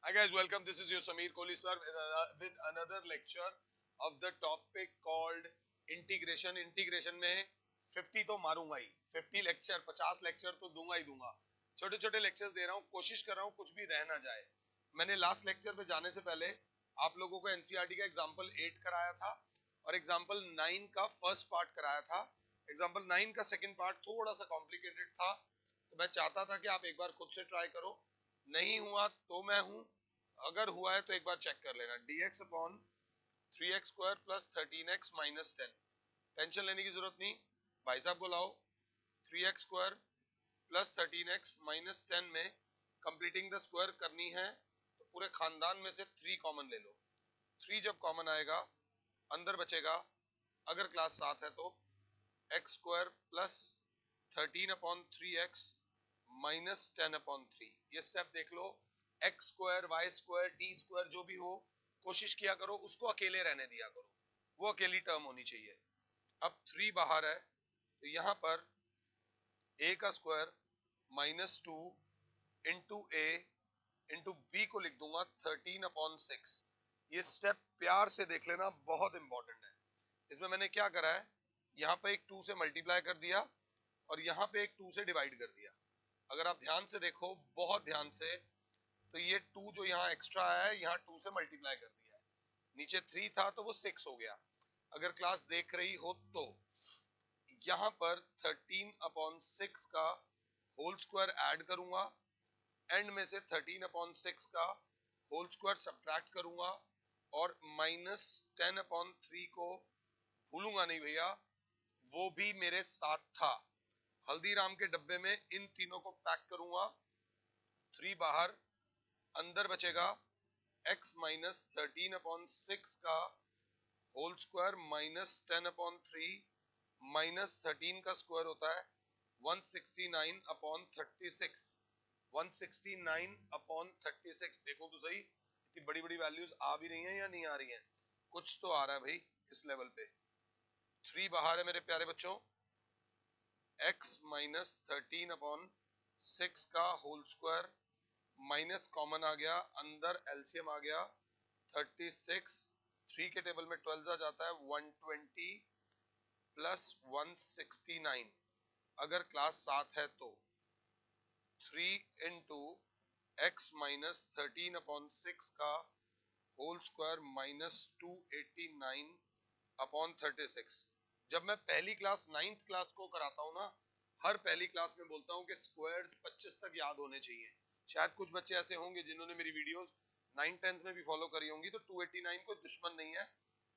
Hi guys, welcome. This is your Sameer Kohli sir with another lecture of the topic called integration. Integration में 50 तो मारूंगा ही, 50 lecture, 50 lecture तो दूंगा ही दूंगा. छोटे छोटे लेक्चर्स दे रहा हूँ, कोशिश कर रहा हूँ कुछ भी रह ना जाए. मैंने लास्ट लेक्चर पे जाने से पहले आप लोगों को एनसीईआरटी का एग्जाम्पल 8 कराया था और एग्जाम्पल 9 का फर्स्ट पार्ट कराया था. एग्जाम्पल 9 का सेकंड पार्ट थोड़ा सा कॉम्प्लिकेटेड था, तो मैं चाहता था कि आप एक बार खुद से ट्राई करो. नहीं हुआ तो मैं हूं, अगर हुआ है तो एक बार चेक कर लेना. dx upon 3x square plus 13x minus 10. Tension लेने की जरूरत नहीं, भाई साहब को लाओ. 3x square plus 13x minus 10 में कंप्लीटिंग द स्क्वायर करनी है तो पूरे खानदान में से 3 कॉमन ले लो. 3 जब कॉमन आएगा अंदर बचेगा, अगर क्लास 7 है तो x square plus 13 upon 3x minus 10 upon 3. ये स्टेप देख लो. X square, Y square, T square जो भी हो, कोशिश किया करो उसको अकेले रहने दिया करो, वो अकेली टर्म होनी चाहिए. अब 3 बाहर है तो यहां पर a का स्क्वायर माइनस 2 इंटू ए इंटू बी को लिख दूंगा 13 अपॉन 6. ये स्टेप प्यार से देख लेना, बहुत इंपॉर्टेंट है. इसमें मैंने क्या करा है, यहाँ पे एक 2 से मल्टीप्लाई कर दिया और यहाँ पे एक 2 से डिवाइड कर दिया. अगर आप ध्यान से देखो, बहुत ध्यान से, तो ये 2 जो यहाँ एक्स्ट्रा आया है, यहाँ 2 से मल्टीप्लाई कर दिया है. नीचे 3 था तो वो 6 हो गया. अगर क्लास देख रही हो तो यहाँ पर 13 अपॉन 6 का होल स्क्वायर ऐड करूंगा, एंड में से 13 अपॉन 6 का होल स्क्वायर सब्ट्रैक्ट करूंगा और माइनस 10 अपॉन 3 को भूलूंगा नहीं भैया, वो भी मेरे साथ था. हल्दीराम के डब्बे में इन तीनों को पैक करूंगा. 3 बाहर, अंदर बचेगा x माइनस 13 अपॉन 6 का whole square minus 10 upon 3 minus 13 का स्क्वायर होता है 169 अपॉन 36. 169 अपॉन 36. देखो तो सही, इतनी बड़ी बड़ी वैल्यूज आ भी रही हैं या नहीं आ रही हैं? कुछ तो आ रहा है भाई इस लेवल पे. 3 बाहर है मेरे प्यारे बच्चों. x माइनस 13 अपॉन 6 का होल स्क्वायर माइनस कॉमन आ गया, अंदर एलसीएम आ गया 36. 3 के टेबल में 12 आ जाता है 120 प्लस 169. अगर क्लास 7 है तो 3 इंटू एक्स माइनस 13 अपॉन 6 का होल स्क्वायर माइनस 289 अपॉन 36. जब मैं पहली क्लास 9th क्लास को कराता हूँ ना, हर पहली क्लास में बोलता हूँ कि स्क्वायर्स 25 तक याद होने चाहिए. शायद कुछ बच्चे ऐसे होंगे जिन्होंने मेरी वीडियोस 9th 10th में भी फॉलो करी होंगी, तो 289 कोई दुश्मन नहीं है,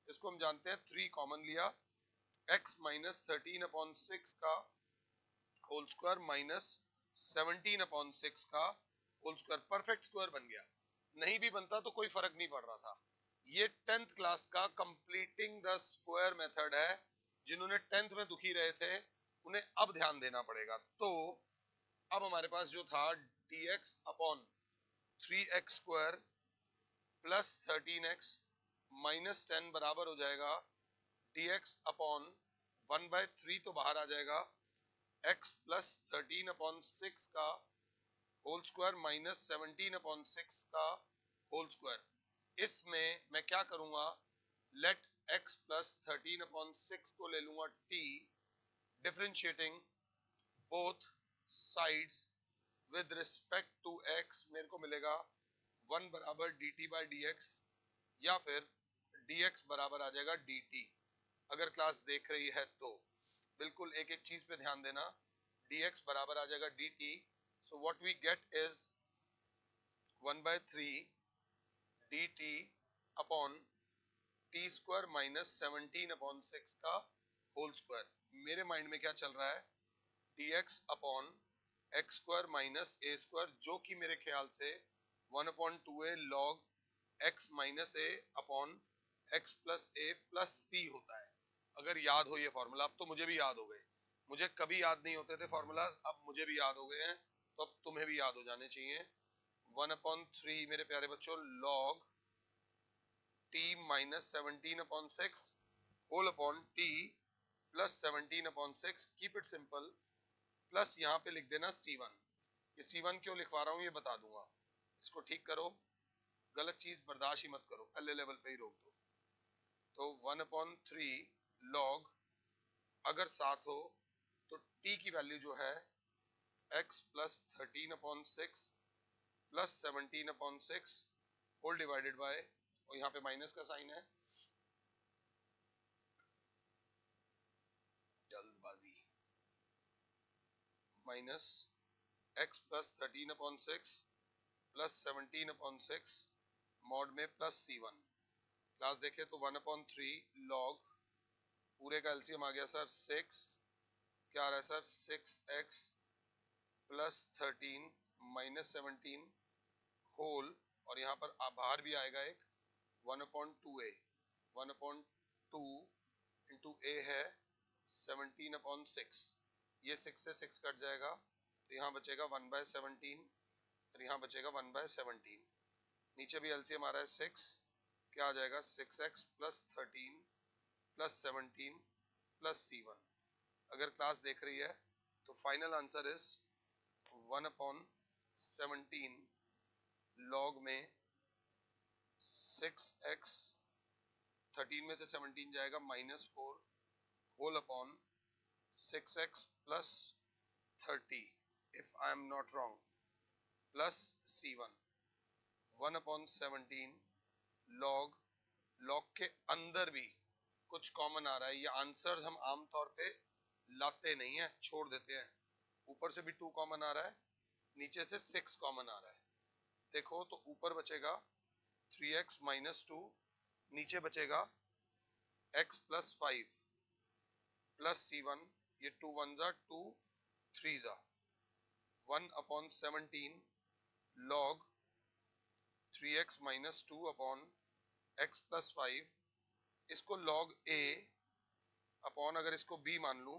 इसको हम जानते हैं. 3 कॉमन लिया, x माइनस 13 अपॉन 6 का होल स्क्वायर माइनस 17 अपॉन 6 का होल स्क्वायर. परफेक्ट स्क्वायर बन गया. नहीं भी बनता तो कोई फर्क नहीं पड़ रहा था. ये 10th क्लास का कंप्लीटिंग द स्क्वायर मेथड है. जिन्होंने 10th में दुखी रहे थे उन्हें अब ध्यान देना पड़ेगा. तो अब हमारे पास जो था dx upon 3x square plus 13x minus 10 बराबर हो जाएगा dx अपॉन 1/3 तो बाहर आ जाएगा x प्लस 13 अपॉन 6 का होल स्क्वायर माइनस 17 अपॉन 6 का होल स्क्वायर. इसमें मैं क्या करूंगा, लेट x प्लस 13 अपॉन 6 को ले लूंगा t, differentiating both sides with respect to x. मेरे को मिलेगा 1 बराबर dt बाई dx या फिर dx बराबर आ जाएगा dt. अगर क्लास देख रही है तो बिल्कुल एक एक चीज पे ध्यान देना. dx बराबर आ जाएगा dt. So what we get is 1/3 dt upon t square minus 17 upon 6 का होल स्क्वायर. मेरे माइंड में क्या चल रहा है, dx upon x square minus A square, जो कि मेरे ख्याल से 1/2a log x minus A upon x plus A plus C होता है. अगर याद हो ये फॉर्मूला, अब तो मुझे भी याद हो गए. मुझे कभी याद नहीं होते थे फॉर्मूलाज, अब मुझे भी याद हो गए हैं, तो अब तुम्हें भी याद हो जाने चाहिए. 1/3 मेरे प्यारे बच्चों log t minus 17 upon 6 whole upon t plus 17 upon 6. Keep it simple. Plus यहाँ पे लिख देना C1. ये C1 क्यों लिखवा रहा हूँ ये बता दूंगा. इसको ठीक करो. गलत चीज बर्दाश्त ही मत करो, पहले लेवल पे ही रोक दो। तो 1/3 log अगर 7 हो तो t की वैल्यू जो है x plus 13/6 plus 17/6 whole divided by, और यहाँ पे माइनस का साइन है, जल्दबाजी, minus x plus 13/6 plus 17/6 mod में प्लस c1। क्लास देखे तो 1/3 log पूरे का एलसीएम आ गया सर 6, क्या आ रहा है sir 6x plus 13 minus 17 whole, और यहाँ पर बाहर भी आएगा एक 1/2a, 1/2 इंटू a है 17/6, ये 6 से 6 कट जाएगा तो यहाँ बचेगा 1/17, और यहाँ बचेगा 1/17, नीचे भी एलसीएम आ रहा है 6, क्या आ जाएगा 6x plus 13 plus 17 plus c1। अगर क्लास देख रही है तो फाइनल आंसर इज 1/17 log में 6x, 13 में से 17 जाएगा -4 whole upon 6x plus 30 if I am not wrong plus c1। 1/17 log, log के अंदर भी कुछ कॉमन आ रहा है, ये आंसर्स हम आमतौर पे लाते नहीं है, छोड़ देते हैं। ऊपर से भी 2 कॉमन आ रहा है, नीचे से 6 कॉमन आ रहा है। देखो तो ऊपर बचेगा 3x माइनस 2, नीचे बचेगा x प्लस 5 प्लस c1, ये 2 1 जा 2 3 जा 1/17 log 3x minus 2 upon x plus 5, इसको log a अपॉन अगर इसको b मान लूं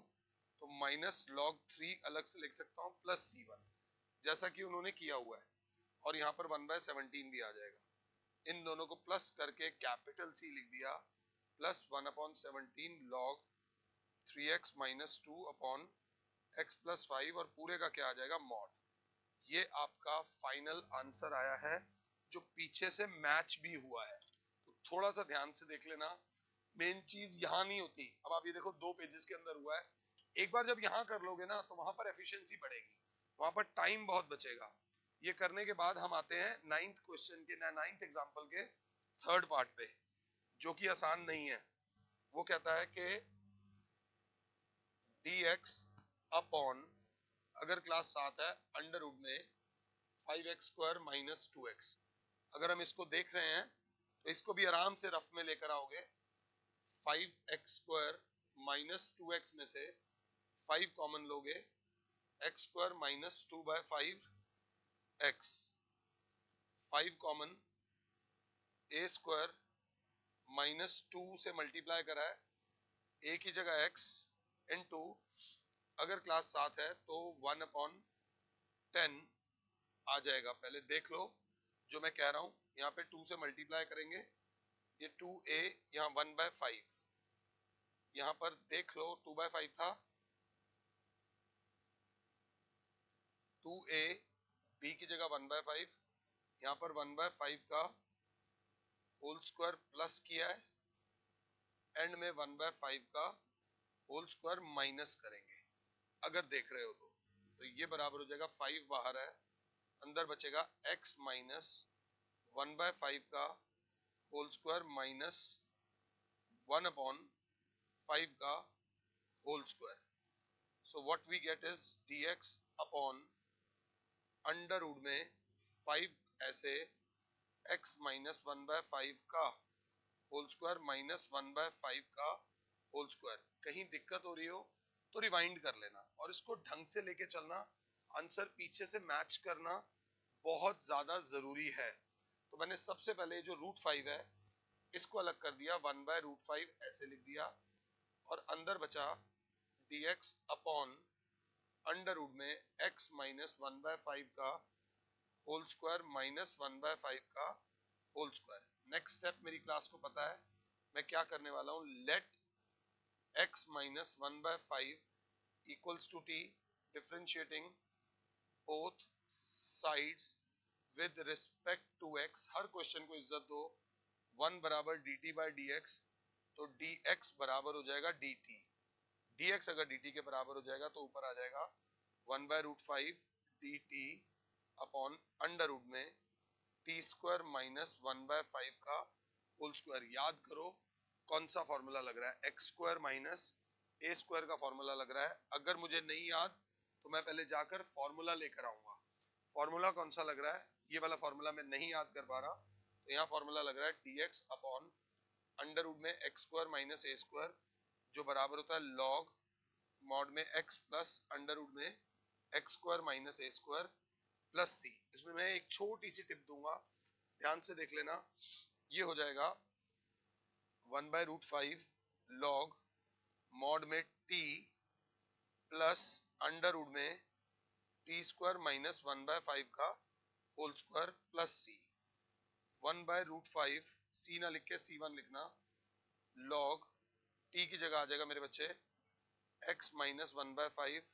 तो माइनस log 3 अलग से लिख सकता हूं प्लस c1, जैसा कि उन्होंने किया हुआ है, और यहाँ पर 1/17 भी आ जाएगा। इन दोनों को प्लस करके कैपिटल C लिख दिया, plus 1/17 log 3x minus 2 upon x plus 5, और पूरे का क्या आ जाएगा मॉड। ये आपका फाइनल आंसर आया है जो पीछे से मैच भी हुआ है। तो थोड़ा सा ध्यान से देख लेना, मेन चीज यहाँ नहीं होती। अब आप ये देखो 2 पेजेस के अंदर हुआ है, एक बार जब यहाँ कर लोगे ना तो वहां पर एफिशिएंसी बढ़ेगी, वहां पर टाइम बहुत बचेगा। ये करने के बाद हम आते हैं 9th क्वेश्चन के, 9th एग्जांपल के 3rd पार्ट पे, जो कि आसान नहीं है। वो कहता है कि dx अपॉन, अगर क्लास 7 है, अंडर रूट में 5x स्क्वायर माइनस 2x। अगर हम इसको देख रहे हैं तो इसको भी आराम से रफ में लेकर आओगे, 5x स्क्वायर माइनस 2x में से 5 कॉमन लोगे, x square minus 2/5 x, 5 common, a square minus 2 से मल्टीप्लाई करा है, a की जगह x इनटू, अगर क्लास 7 है तो 1/10 आ जाएगा। पहले देख लो जो मैं कह रहा हूं, यहाँ पे 2 से मल्टीप्लाई करेंगे, ये 2a, यहाँ 1/5, यहाँ पर देख लो 2/5 था, 2a b की जगह 1/5, यहाँ पर 1/5 का होल स्क्वायर प्लस किया है, एंड में 1/5 का होल स्क्वायर माइनस करेंगे। अगर देख रहे हो तो ये बराबर हो जाएगा, 5 बाहर है, अंदर बचेगा x माइनस 1/5 का होल स्क्वायर माइनस 1/5 का whole square. So what we get is dx upon under root में 5 ऐसे x माइनस 1/5 का होल स्क्वायर माइनस 1/5 का होल स्क्वायर। कहीं दिक्कत हो रही हो तो रिवाइंड कर लेना और इसको ढंग से लेके चलना, आंसर पीछे से मैच करना बहुत ज्यादा जरूरी है। तो मैंने सबसे पहले जो √5 है इसको अलग कर दिया, 1/√5 ऐसे लिख दिया, और अंदर बचा dx अपॉन अंडर रूट में x माइनस 1/5 का होल स्क्वायर माइनस 1/5 का होल स्क्वायर। नेक्स्ट स्टेप मेरी क्लास को पता है मैं क्या करने वाला हूँ, let x minus 1/5 equals to t, differentiating both sides with respect to x, हर क्वेश्चन को इज्जत दो, 1 बराबर dt बाई dx, तो dx बराबर हो जाएगा dt, dx अगर dt के बराबर हो जाएगा तो ऊपर आ जाएगा 1 by root 5 dt upon under root में t स्क्वायर माइनस 1 बाय 5 का होल स्क्वायर। याद करो कौन सा फॉर्मूला लग रहा है, x square minus A square का फॉर्मूला लग रहा है। अगर मुझे नहीं याद तो मैं पहले जाकर फॉर्मूला लेकर आऊंगा। फॉर्मूला कौन सा लग रहा है, ये वाला फॉर्मूला मैं नहीं याद कर पा रहा, तो यहाँ फॉर्मूला लग रहा है dx अपॉन अंडर रूट में x square minus A square, जो बराबर होता है लॉग मॉड में x प्लस अंडर रूट में x square minus A square plus सी। इसमें मैं एक छोटी सी टिप दूंगा, ध्यान से देख लेना, ये हो जाएगा 1 बाय रूट 5 लॉग मॉड में t प्लस अंडर रूट में टी स्क्वायर माइनस 1 बाय 5 का whole square plus c. 1 by root 5 c ना लिख के c1 लिखना, लॉग t की जगह आ जाएगा मेरे बच्चे x minus 1 by 5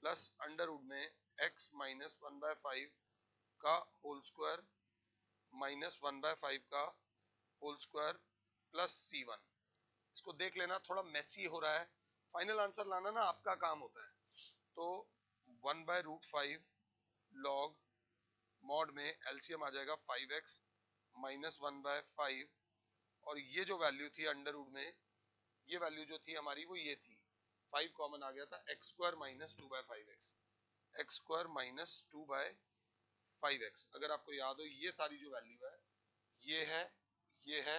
plus under root में x माइनस 1 बाय 5 का होल स्क्वायर माइनस 1 बाय 5 का होल स्क्वायर प्लस c1। इसको देख लेना, थोड़ा मेसी हो रहा है, फाइनल आंसर लाना ना आपका काम होता है। तो 1 बाय रूट 5 लॉग मॉड में एलसीएम आ जाएगा 5x माइनस 1 बाय 5, और ये जो वैल्यू थी अंडर रूट में, ये वैल्यू जो थी हमारी वो ये थी, 5 कॉमन आ गया था, x square minus 2 by 5x, x square minus 2 by 5x। अगर आपको याद हो ये सारी जो वैल्यू है, ये है, ये है,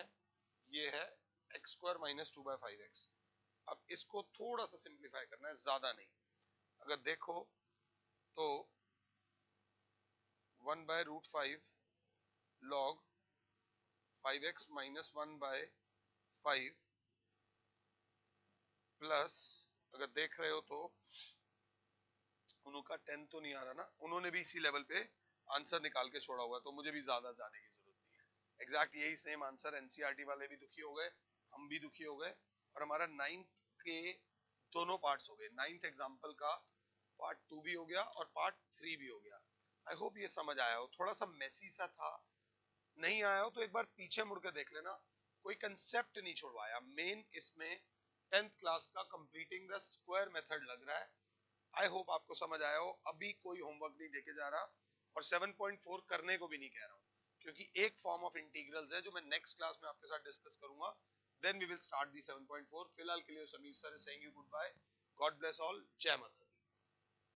ये है x square minus 2 by 5x। अब इसको थोड़ा सा सिंप्लीफाई करना है, ज्यादा नहीं। अगर देखो तो 1 by root 5 log 5x minus 1 by 5 plus, अगर देख रहे हो तो उनका 10 तो नहीं आ रहा ना, उन्होंने भी इसी लेवल पे आंसर निकाल के छोड़ा हुआ, तो मुझे भी ज्यादा जाने की जरूरत नहीं है। एग्जैक्ट यही सेम आंसर एनसीईआरटी वाले भी दुखी हो गए, हम भी दुखी हो गए, और हमारा 9th के दोनों पार्ट्स हो गए। 9th एग्जाम्पल का पार्ट 2 भी हो गया और पार्ट 3 भी हो गया। आई होप ये समझ आया हो, थोड़ा सा मेसी सा था, नहीं आया हो तो एक बार पीछे मुड़ के देख लेना, कोई कंसेप्ट नहीं छुड़वाया। मेन इसमें 10th क्लास का कंप्लीटिंग द स्क्वायर मेथड लग रहा है। आई होप आपको समझ आया हो। अभी कोई होमवर्क नहीं देके जा रहा, और 7.4 करने को भी नहीं कह रहा हूँ, क्योंकि एक फॉर्म ऑफ इंटीग्रल्स है जो मैं नेक्स्ट क्लास में आपके साथ डिस्कस करूंगा, then we will start the 7.4। फिलहाल के लिए Sameer sir is saying you good bye, God bless all, जय माता।